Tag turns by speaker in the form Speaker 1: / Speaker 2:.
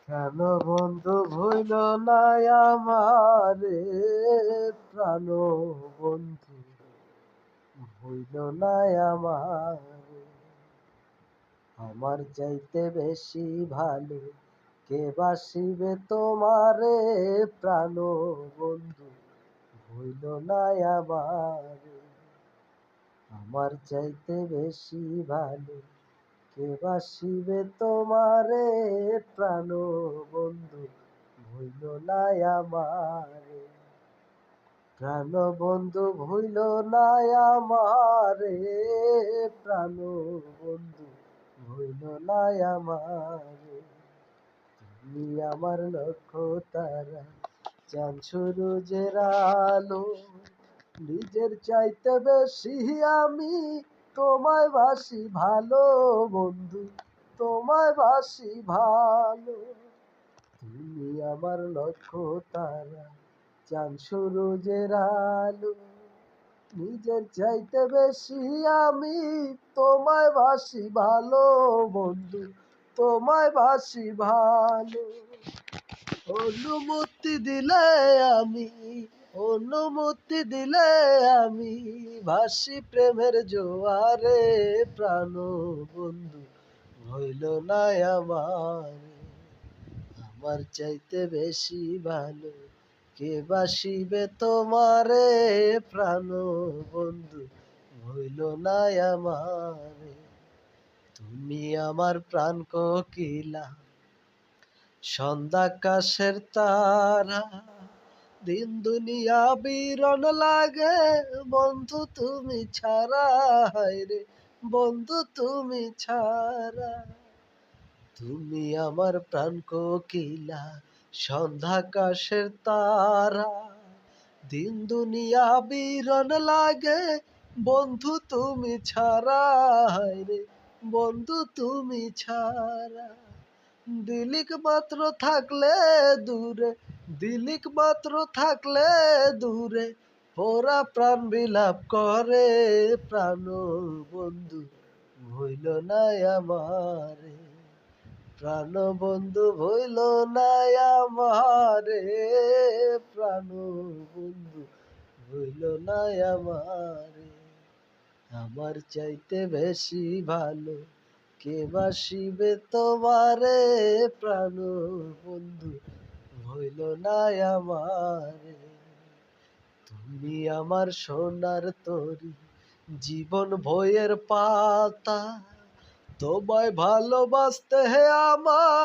Speaker 1: কেন বন্ধু ভুইল না আমারে, প্রাণ বন্ধু ভুইল না আমারে। আমার চাইতে বেশি ভালো কে বাসিবে তোমারে, প্রাণ বন্ধু ভুইল না আমারে। আমার চাইতে বেশি ভালো কে বাসিবে তোমারে, প্রাণ বন্ধু ভুইল না আমারে। প্রাণ বন্ধু ভুইল না আমারে, প্রাণ বন্ধু ভুইল না আমারে। তুমি আমার লক্ষ্য তারা, চাঁদ সূরজের আলো। নিজের চাইতে বেশি আমি তোমায় বাসি ভালো বন্ধু, তোমায় বাসি ভালো। তুমি আমার লক্ষ্য তারা, চাঁদ সূরজের আলো। নিজের চাইতে বেশি আমি তোমায় বাসি ভালো বন্ধু, তোমায় বাসি ভালো। অনুমতি দিলে আমি, অনুমতি দিলে আমি ভাসি প্রেমের জোয়ারে, প্রাণ বন্ধু হইল না আমার। আমার চাইতে বেশি ভালো কে বাসিবে তোমারে, প্রাণ বন্ধু হইল না আমারে। তুমি আমার প্রাণ কোকিলা, সন্ধ্যাকাশের তারা। দিন দুনিয়া বিরন লাগে বন্ধু তুমি ছাড়া, হায়রে বন্ধু তুমি ছাড়া। তুমি আমার প্রাণ কোকিলা, সন্ধ্যাকাশের তারা। দিন দুনিয়া বিরন লাগে বন্ধু তুমি ছাড়া, হায়রে বন্ধু তুমি ছাড়া। দিলিক মাত্র থাকলে দূরে, দিলিক মাত্র থাকলে দূরে, ওরা প্রাণ বিলাপ করে, প্রাণ বন্ধু ভুইল না আমারে। প্রাণ বন্ধু ভুইল না আমারে, প্রাণ বন্ধু ভুইল না আমারে। আমার চাইতে বেশি ভালো কে বাসিবে তোমারে, প্রাণ বন্ধু হইল না আমারে। তুমি আমার সোনার তরি, জীবন বইয়ের পাতা। তোমায় ভালোবাসতে হে আমার